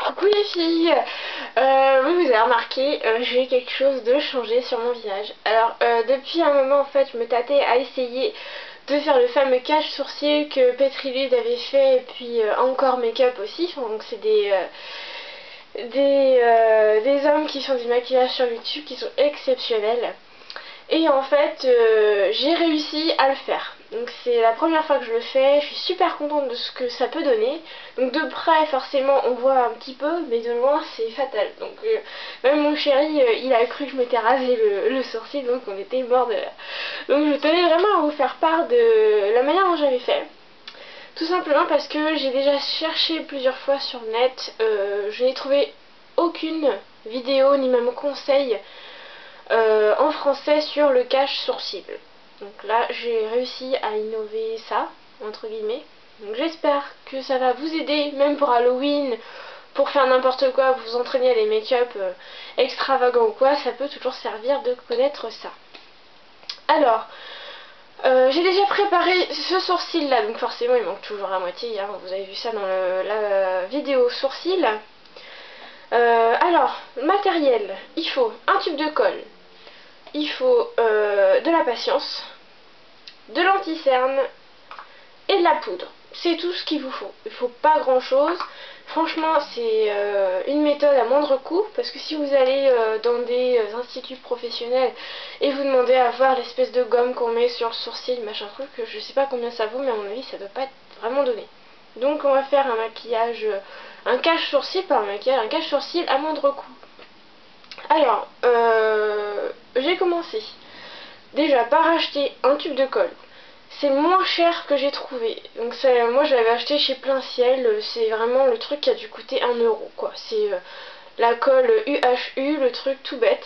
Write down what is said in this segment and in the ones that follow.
Coucou les filles, oui vous avez remarqué, j'ai quelque chose de changé sur mon visage. Alors depuis un moment en fait je me tâtais à essayer de faire le fameux cache sourcil que Petrilud avait fait et puis encore make-up aussi. Donc c'est des hommes qui font du maquillage sur YouTube qui sont exceptionnels. Et en fait, j'ai réussi à le faire. Donc c'est la première fois que je le fais, je suis super contente de ce que ça peut donner. Donc de près, forcément, on voit un petit peu, mais de loin, c'est fatal. Donc même mon chéri, il a cru que je m'étais rasé le sourcil, donc on était mort de là. Donc je tenais vraiment à vous faire part de la manière dont j'avais fait. Tout simplement parce que j'ai déjà cherché plusieurs fois sur le net, je n'ai trouvé aucune vidéo ni même conseil en français sur le cache sourcil. Donc là j'ai réussi à innover ça, entre guillemets. Donc j'espère que ça va vous aider, même pour Halloween, pour faire n'importe quoi, vous entraîner à des make-up extravagants ou quoi, ça peut toujours servir de connaître ça. Alors, j'ai déjà préparé ce sourcil là, donc forcément il manque toujours la moitié, hein, vous avez vu ça dans la vidéo sourcil. Alors, matériel, il faut un tube de colle, il faut de la patience, de l'anti-cerne et de la poudre. C'est tout ce qu'il vous faut. Il ne faut pas grand chose. Franchement, c'est une méthode à moindre coût, parce que si vous allez dans des instituts professionnels et vous demandez à voir l'espèce de gomme qu'on met sur le sourcil, machin truc, je sais pas combien ça vaut, mais à mon avis, ça doit pas être vraiment donné. Donc on va faire un maquillage, un cache sourcil, pas un maquillage, un cache sourcil à moindre coût. Alors, j'ai commencé déjà par acheter un tube de colle. C'est le moins cher que j'ai trouvé. Donc moi je l'avais acheté chez Plein Ciel. C'est vraiment le truc qui a dû coûter 1 € quoi. C'est la colle UHU, le truc tout bête.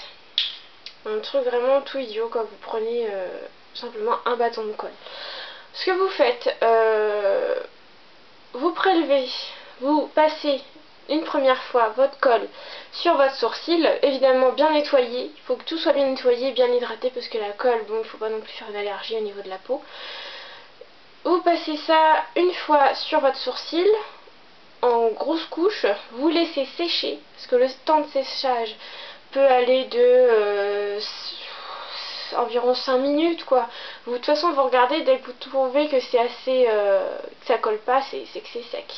Un truc vraiment tout idiot quand vous prenez simplement un bâton de colle. Ce que vous faites, vous prélevez, vous passez une première fois votre colle sur votre sourcil, évidemment bien nettoyé, il faut que tout soit bien nettoyé, bien hydraté parce que la colle, bon il ne faut pas non plus faire une allergie au niveau de la peau. Vous passez ça une fois sur votre sourcil en grosse couche, vous laissez sécher parce que le temps de séchage peut aller de environ 5 minutes quoi. De toute façon vous regardez, dès que vous trouvez que c'est assez que ça colle pas, c'est que c'est sec.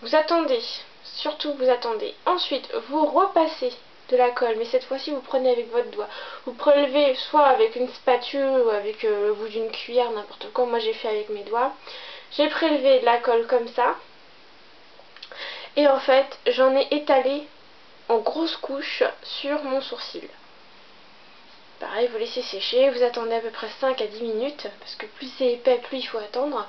Vous attendez, surtout vous attendez. Ensuite vous repassez de la colle, mais cette fois-ci vous prenez avec votre doigt. Vous prélevez soit avec une spatule ou avec le bout d'une cuillère, n'importe quoi. Moi j'ai fait avec mes doigts. J'ai prélevé de la colle comme ça. Et en fait j'en ai étalé en grosses couches sur mon sourcil. Pareil, vous laissez sécher, vous attendez à peu près 5 à 10 minutes, parce que plus c'est épais, plus il faut attendre.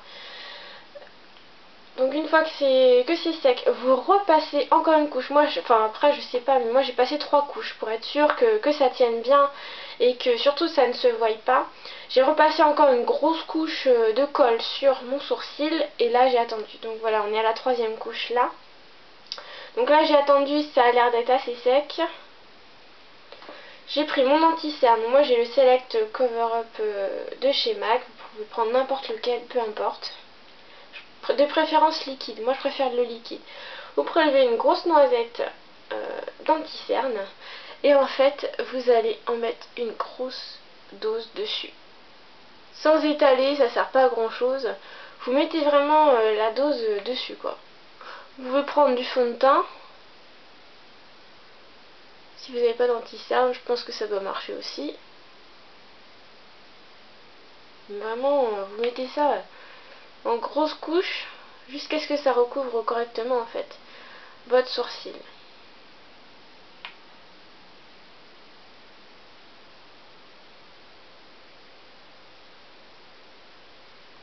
Donc une fois que c'est sec, vous repassez encore une couche. Moi, enfin après je sais pas, mais moi j'ai passé 3 couches pour être sûre que ça tienne bien et que surtout ça ne se voie pas. J'ai repassé encore une grosse couche de colle sur mon sourcil et là j'ai attendu. Donc voilà, on est à la 3e couche là. Donc là j'ai attendu, ça a l'air d'être assez sec. J'ai pris mon anti-cerne, moi j'ai le Select Cover Up de chez MAC, vous pouvez prendre n'importe lequel, peu importe. De préférence liquide, moi je préfère le liquide. Vous prélevez une grosse noisette d'anti-cerne et en fait vous allez en mettre une grosse dose dessus. Sans étaler, ça sert pas à grand chose. Vous mettez vraiment la dose dessus quoi. Vous pouvez prendre du fond de teint. Si vous n'avez pas d'anti-cerne, je pense que ça doit marcher aussi. Vraiment, vous mettez ça en grosse couche jusqu'à ce que ça recouvre correctement en fait votre sourcil.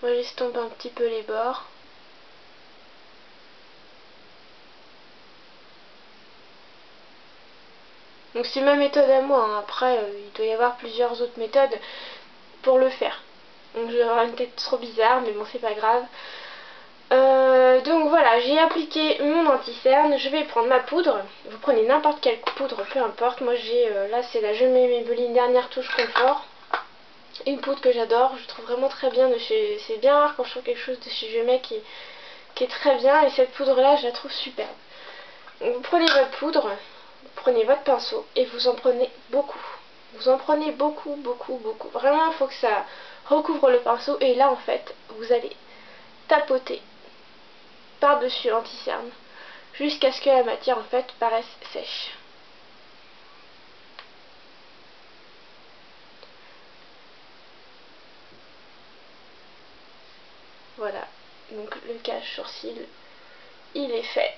Moi j'estompe un petit peu les bords. Donc c'est ma méthode à moi, hein. Après il doit y avoir plusieurs autres méthodes pour le faire. Donc je vais avoir une tête trop bizarre, mais bon c'est pas grave. Donc voilà, j'ai appliqué mon anti-cerne, je vais prendre ma poudre. Vous prenez n'importe quelle poudre, peu importe. Moi j'ai, là c'est la Je mets Maybelline dernière touche confort. Une poudre que j'adore, je trouve vraiment très bien de chez... C'est bien rare quand je trouve quelque chose de chez Je mets qui est très bien. Et cette poudre là je la trouve superbe. Donc, vous prenez votre poudre, vous prenez votre pinceau et vous en prenez beaucoup. Vous en prenez beaucoup, beaucoup, beaucoup. Vraiment, il faut que ça recouvre le pinceau. Et là, en fait, vous allez tapoter par-dessus l'anti-cerne jusqu'à ce que la matière, en fait, paraisse sèche. Voilà. Donc, le cache sourcil, il est fait.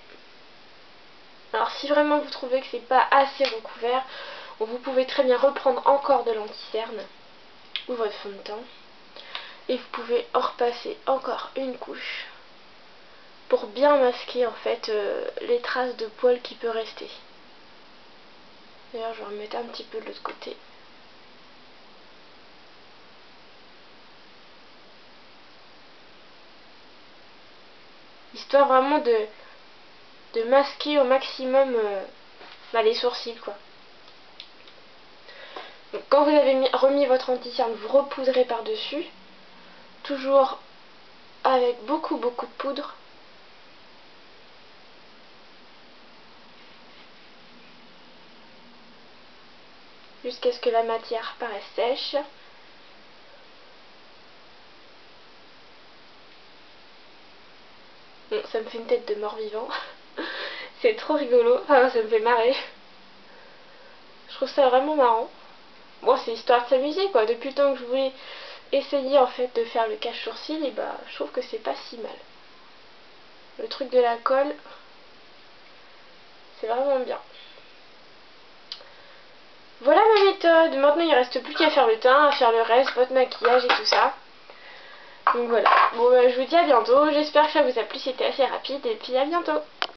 Alors, si vraiment vous trouvez que c'est pas assez recouvert, vous pouvez très bien reprendre encore de l'anti-cerne ou votre fond de teint et vous pouvez en repasser encore une couche pour bien masquer en fait les traces de poils qui peut rester. D'ailleurs, je vais remettre un petit peu de l'autre côté. Histoire vraiment de masquer au maximum les sourcils, quoi. Donc, quand vous avez remis votre anti-cerne, vous repoudrez par-dessus, toujours avec beaucoup de poudre. Jusqu'à ce que la matière paraisse sèche. Bon, ça me fait une tête de mort-vivant. C'est trop rigolo, enfin, ça me fait marrer. Je trouve ça vraiment marrant. Bon, c'est histoire de s'amuser, quoi. Depuis le temps que je voulais essayer en fait de faire le cache-sourcil, et bah je trouve que c'est pas si mal. Le truc de la colle, c'est vraiment bien. Voilà ma méthode. Maintenant il reste plus qu'à faire le teint, à faire le reste, votre maquillage et tout ça. Donc voilà. Bon, je vous dis à bientôt. J'espère que ça vous a plu, c'était assez rapide et puis à bientôt.